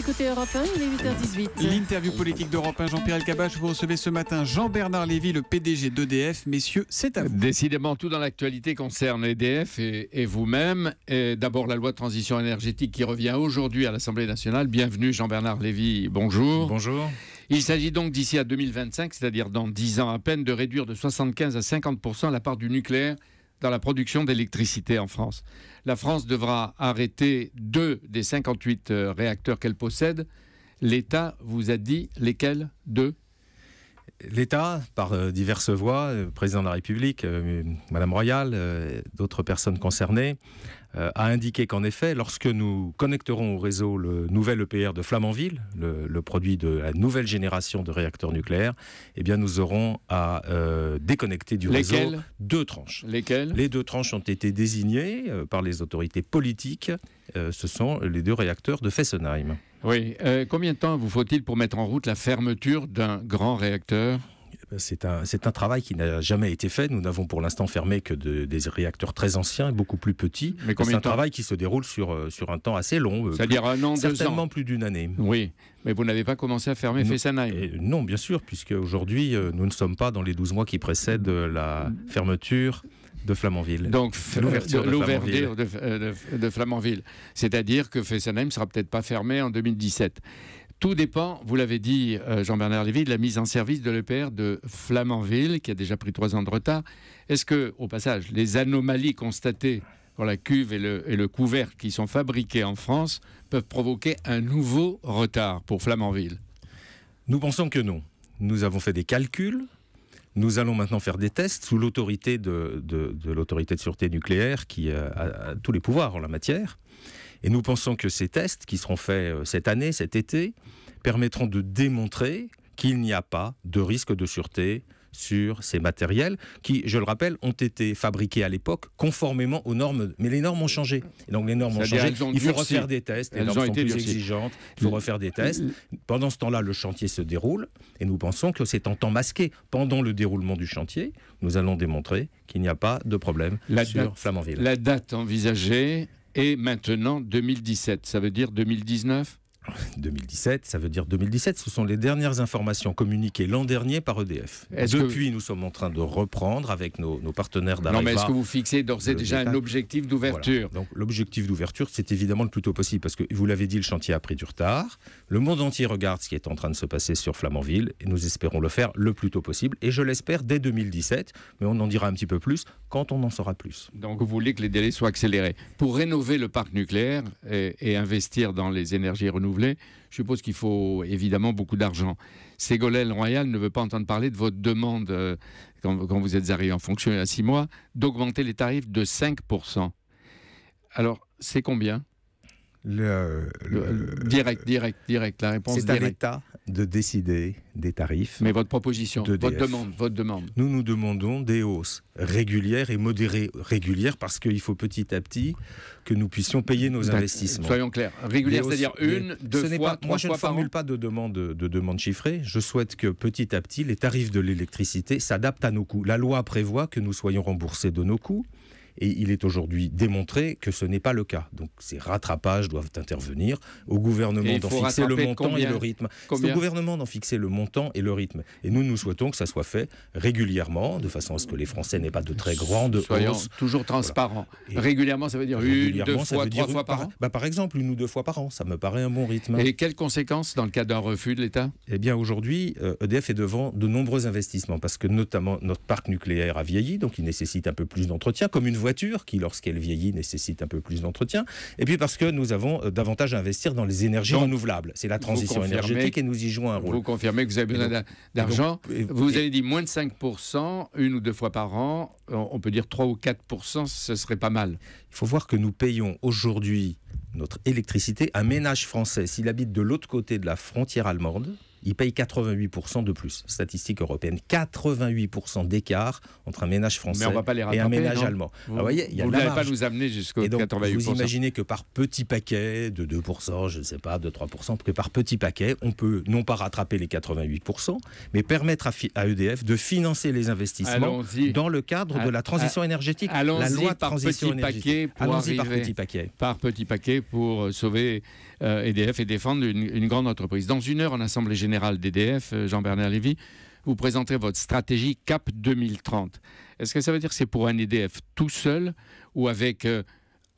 écoutez Europe 1, il est 8h18. L'interview politique d'Europe 1, Jean-Pierre Elkabbach. Vous recevez ce matin Jean-Bernard Lévy, le PDG d'EDF. Messieurs, c'est à vous. Décidément, tout dans l'actualité concerne EDF et vous-même. D'abord, la loi de transition énergétique qui revient aujourd'hui à l'Assemblée nationale. Bienvenue Jean-Bernard Lévy, bonjour. Bonjour. Il s'agit donc d'ici à 2025, c'est-à-dire dans 10 ans à peine, de réduire de 75 à 50% la part du nucléaire dans la production d'électricité en France. La France devra arrêter 2 des 58 réacteurs qu'elle possède. L'État vous a dit lesquels 2 ? L'État, par diverses voies, le président de la République, Madame Royal, d'autres personnes concernées, a indiqué qu'en effet, lorsque nous connecterons au réseau le nouvel EPR de Flamanville, le produit de la nouvelle génération de réacteurs nucléaires, eh bien nous aurons à déconnecter du réseau 2 tranches. Lesquelles ? Les 2 tranches ont été désignées par les autorités politiques. Ce sont les 2 réacteurs de Fessenheim. Oui. Combien de temps vous faut-il pour mettre en route la fermeture d'un grand réacteur ? C'est un travail qui n'a jamais été fait. Nous n'avons pour l'instant fermé que des réacteurs très anciens et beaucoup plus petits. Mais combien c'est un de temps ? travail qui se déroule sur un temps assez long. C'est-à-dire 1 an, 2 ans ? Certainement plus d'1 année. Oui, mais vous n'avez pas commencé à fermer Fessenheim ? Non, bien sûr, puisque aujourd'hui, nous ne sommes pas dans les 12 mois qui précèdent la fermeture de Flamanville. Donc, l'ouverture de Flamanville. C'est-à-dire que Fessenheim ne sera peut-être pas fermé en 2017. Tout dépend, vous l'avez dit, Jean-Bernard Lévy, de la mise en service de l'EPR de Flamanville, qui a déjà pris 3 ans de retard. Est-ce que, au passage, les anomalies constatées pour la cuve et le couvercle qui sont fabriqués en France peuvent provoquer un nouveau retard pour Flamanville ? Nous pensons que non. Nous avons fait des calculs. Nous allons maintenant faire des tests sous l'autorité de l'autorité de sûreté nucléaire qui a tous les pouvoirs en la matière. Et nous pensons que ces tests, qui seront faits cette année, cet été, permettront de démontrer qu'il n'y a pas de risque de sûreté sur ces matériels qui, je le rappelle, ont été fabriqués à l'époque conformément aux normes. Mais les normes ont changé. Et donc les normes ont changé. Il faut refaire des tests. Les normes sont plus exigeantes. Il faut refaire des tests. Pendant ce temps-là, le chantier se déroule. Et nous pensons que c'est en temps masqué. Pendant le déroulement du chantier, nous allons démontrer qu'il n'y a pas de problème sur Flamanville. La date envisagée est maintenant 2017. Ça veut dire 2019 ? 2017, ça veut dire 2017. Ce sont les dernières informations communiquées l'an dernier par EDF. Depuis, nous sommes en train de reprendre avec nos partenaires d'Areva. Non, mais est-ce que vous fixez d'ores et déjà un objectif d'ouverture ? Voilà. Donc, l'objectif d'ouverture, c'est évidemment le plus tôt possible, parce que, vous l'avez dit, le chantier a pris du retard. Le monde entier regarde ce qui est en train de se passer sur Flamanville, et nous espérons le faire le plus tôt possible, et je l'espère dès 2017, mais on en dira un petit peu plus quand on en saura plus. Donc, vous voulez que les délais soient accélérés. Pour rénover le parc nucléaire et investir dans les énergies renouvelées, je suppose qu'il faut évidemment beaucoup d'argent. Ségolène Royal ne veut pas entendre parler de votre demande, quand vous êtes arrivé en fonction il y a 6 mois, d'augmenter les tarifs de 5%. Alors, c'est combien ? Direct, la réponse c'est directe. à l'État de décider des tarifs. Mais votre proposition, votre demande. Nous demandons des hausses régulières et modérées régulières parce qu'il faut petit à petit que nous puissions payer nos investissements. Soyons clairs. Régulière, c'est-à-dire 1, 2 fois, 3 fois par an. Moi, je ne formule pas de demande chiffrée. Je souhaite que petit à petit, les tarifs de l'électricité s'adaptent à nos coûts. La loi prévoit que nous soyons remboursés de nos coûts. Et il est aujourd'hui démontré que ce n'est pas le cas. Donc ces rattrapages doivent intervenir. Au gouvernement d'en fixer le montant et le rythme. C'est au gouvernement d'en fixer le montant et le rythme. Et nous souhaitons que ça soit fait régulièrement, de façon à ce que les Français n'aient pas de très grandes hausses. Soyons toujours transparents. Voilà. Régulièrement, ça veut dire 1, 2 fois, 3 fois par an ? Par exemple, 1 ou 2 fois par an. Ça me paraît un bon rythme. Et quelles conséquences dans le cas d'un refus de l'État ? Eh bien, aujourd'hui, EDF est devant de nombreux investissements parce que notamment notre parc nucléaire a vieilli, donc il nécessite un peu plus d'entretien, comme une voiture qui, lorsqu'elle vieillit, nécessite un peu plus d'entretien. Et puis parce que nous avons davantage à investir dans les énergies renouvelables. C'est la transition énergétique et nous y jouons un rôle. Vous confirmez que vous avez besoin d'argent. Vous avez dit moins de 5%, 1 ou 2 fois par an. On peut dire 3 ou 4%, ce serait pas mal. Il faut voir que nous payons aujourd'hui notre électricité. Un ménage français, s'il habite de l'autre côté de la frontière allemande, ils payent 88% de plus. Statistique européenne, 88% d'écart entre un ménage français et un ménage allemand. Vous voyez, il y a vous de la n'allez pas marge. nous amener jusqu'au Et donc, 88%. vous imaginez que par petit paquet de 2%, je ne sais pas, de 3%, que par petit paquet, on peut non pas rattraper les 88%, mais permettre à EDF de financer les investissements dans le cadre de la transition énergétique. La loi de transition énergétique. Allons-y par petit paquet pour sauver EDF et défendre une grande entreprise. Dans une heure, en Assemblée générale d'EDF, Jean-Bernard Lévy, vous présenterez votre stratégie CAP 2030. Est-ce que ça veut dire que c'est pour un EDF tout seul ou avec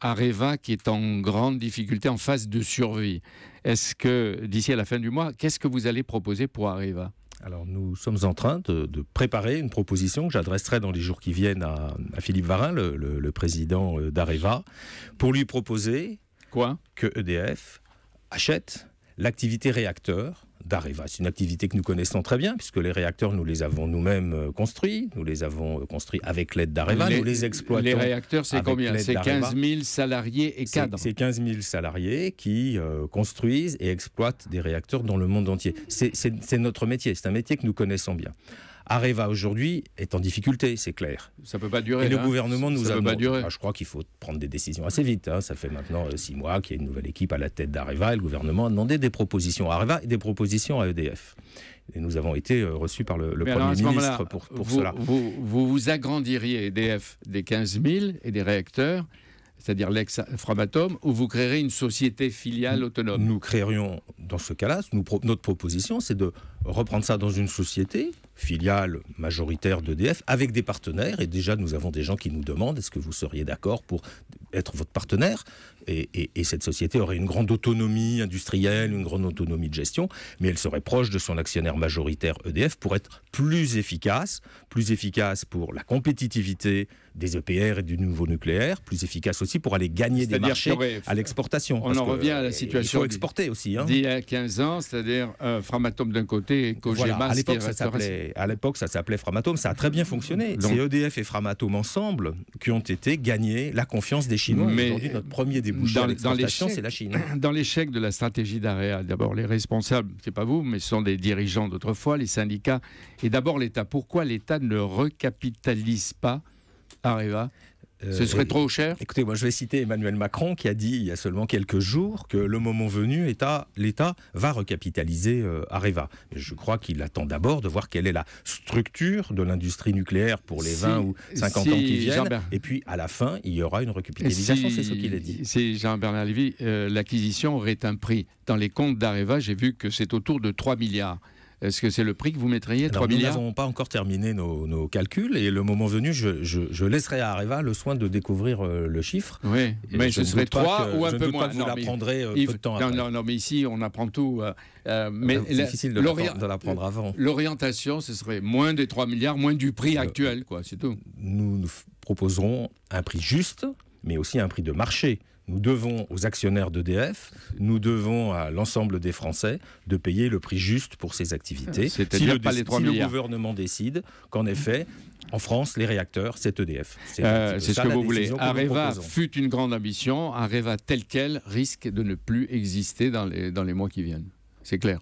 Areva qui est en grande difficulté, en phase de survie? Est-ce que d'ici à la fin du mois, qu'est-ce que vous allez proposer pour Areva? Alors nous sommes en train de préparer une proposition que j'adresserai dans les jours qui viennent à Philippe Varin, le président d'Areva, pour lui proposer que EDF achète l'activité réacteur d'Areva. C'est une activité que nous connaissons très bien, puisque les réacteurs, nous les avons nous-mêmes construits. Nous les avons construits avec l'aide d'Areva. Nous les exploitons. Les réacteurs, c'est combien? C'est 15 000 salariés et cadres. C'est 15 000 salariés qui construisent et exploitent des réacteurs dans le monde entier. C'est notre métier. C'est un métier que nous connaissons bien. Areva aujourd'hui est en difficulté, c'est clair. Ça ne peut pas durer. Et le gouvernement nous a demandé. durer. Je crois qu'il faut prendre des décisions assez vite. Ça fait maintenant 6 mois qu'il y a une nouvelle équipe à la tête d'Areva et le gouvernement a demandé des propositions à Areva et des propositions à EDF. Et nous avons été reçus par le Premier ministre pour cela. Vous agrandiriez EDF des 15 000 et des réacteurs, c'est-à-dire l'ex-Framatome, ou vous créerez une société filiale autonome? Nous créerions, dans ce cas-là, notre proposition, c'est de reprendre ça dans une société filiale majoritaire d'EDF, avec des partenaires. Et déjà, nous avons des gens qui nous demandent, est-ce que vous seriez d'accord pour être votre partenaire? Et cette société aurait une grande autonomie industrielle, une grande autonomie de gestion, mais elle serait proche de son actionnaire majoritaire EDF pour être plus efficace pour la compétitivité des EPR et du nouveau nucléaire, plus efficace aussi pour aller gagner des marchés à l'exportation. On en revient à la situation. Il faut exporter aussi. D'il y a 15 ans, c'est-à-dire Framatome d'un côté et Cogemas. Voilà, à l'époque, ça s'appelait Framatome. Ça a très bien fonctionné. C'est EDF et Framatome ensemble qui ont été gagnés la confiance des Chinois. Mais aujourd'hui, notre premier débouché à l'exportation, c'est la Chine. Dans l'échec de la stratégie d'Areva, d'abord les responsables, c'est pas vous, mais ce sont des dirigeants d'autrefois, les syndicats, et d'abord l'État. Pourquoi l'État ne recapitalise pas Areva? Ce serait trop cher? Écoutez, moi je vais citer Emmanuel Macron qui a dit il y a seulement quelques jours que le moment venu, l'État va recapitaliser Areva. Je crois qu'il attend d'abord de voir quelle est la structure de l'industrie nucléaire pour les 20 ou 50 ans qui viennent. Et puis à la fin, il y aura une recapitalisation, c'est ce qu'il a dit. Si Jean-Bernard Lévy, l'acquisition aurait un prix. Dans les comptes d'Areva, j'ai vu que c'est autour de 3 milliards. Est-ce que c'est le prix que vous mettriez, 3 milliards? Nous n'avons pas encore terminé nos calculs et le moment venu, je laisserai à Areva le soin de découvrir le chiffre. Oui, mais ce serait 3 ou un peu moins. Je ne doute pas que vous l'apprendrez peu de temps après. Non, mais ici, on apprend tout. Mais c'est difficile de l'apprendre avant. L'orientation, ce serait moins des 3 milliards, moins du prix actuel, quoi, c'est tout. Nous proposerons un prix juste, mais aussi un prix de marché. Nous devons aux actionnaires d'EDF, nous devons à l'ensemble des Français de payer le prix juste pour ces activités. C'est-à-dire pas les 3 milliards. Le gouvernement décide qu'en effet, en France, les réacteurs, c'est EDF. C'est ce que vous voulez. Areva fut une grande ambition. Areva tel quel risque de ne plus exister dans les mois qui viennent. C'est clair.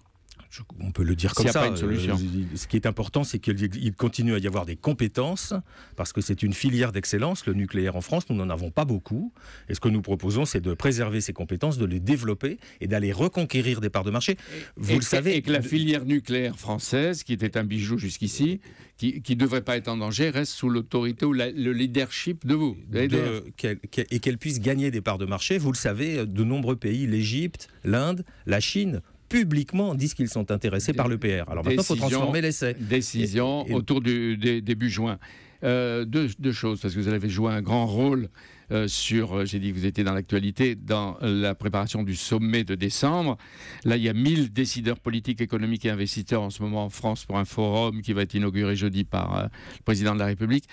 On peut le dire comme ça. Pas une solution. Ce qui est important, c'est qu'il continue à y avoir des compétences, parce que c'est une filière d'excellence, le nucléaire en France. Nous n'en avons pas beaucoup. Et ce que nous proposons, c'est de préserver ces compétences, de les développer et d'aller reconquérir des parts de marché. Vous le savez. Et que la filière nucléaire française, qui était un bijou jusqu'ici, qui ne devrait pas être en danger, reste sous l'autorité ou le leadership de vous. Et qu'elle puisse gagner des parts de marché. Vous le savez, de nombreux pays, l'Égypte, l'Inde, la Chine, publiquement disent qu'ils sont intéressés par l'EPR. Alors maintenant, il faut transformer l'essai. Décision autour du début juin. Deux choses, parce que vous avez joué un grand rôle j'ai dit que vous étiez dans l'actualité, dans la préparation du sommet de décembre. Là, il y a 1000 décideurs politiques, économiques et investisseurs en ce moment en France pour un forum qui va être inauguré jeudi par le président de la République.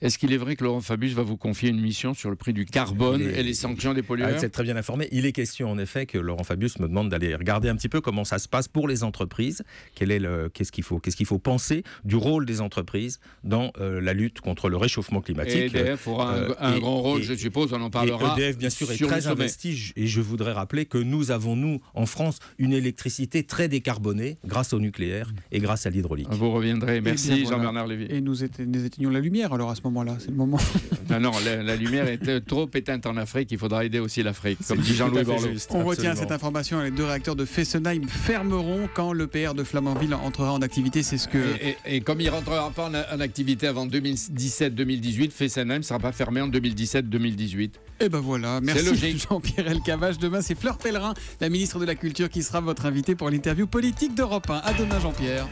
Est-ce qu'il est vrai que Laurent Fabius va vous confier une mission sur le prix du carbone et les sanctions des pollueurs? Vous êtes très bien informé. Il est question en effet que Laurent Fabius me demande d'aller regarder un petit peu comment ça se passe pour les entreprises. Qu'est-ce qu'il faut penser du rôle des entreprises dans la lutte contre le réchauffement climatique. Et EDF aura un grand rôle, je suppose, on en parlera. Et EDF, bien sûr, est très investi. Et je voudrais rappeler que nous avons, en France, une électricité très décarbonée grâce au nucléaire et grâce à l'hydraulique. Vous reviendrez. Merci, voilà. Jean-Bernard Lévy. Et nous éteignons la lumière, alors à ce moment-là, c'est le moment. Non, la lumière est trop éteinte en Afrique, il faudra aider aussi l'Afrique, comme dit Jean-Louis Borloo. On retient cette information, les 2 réacteurs de Fessenheim fermeront quand l'EPR de Flamanville entrera en activité, c'est ce que... Et comme il ne rentrera pas en activité avant 2017-2018, Fessenheim ne sera pas fermé en 2017-2018. Et ben voilà, merci Jean-Pierre Elkabbach. Demain, c'est Fleur Pellerin, la ministre de la Culture, qui sera votre invitée pour l'interview politique d'Europe 1. À demain, Jean-Pierre.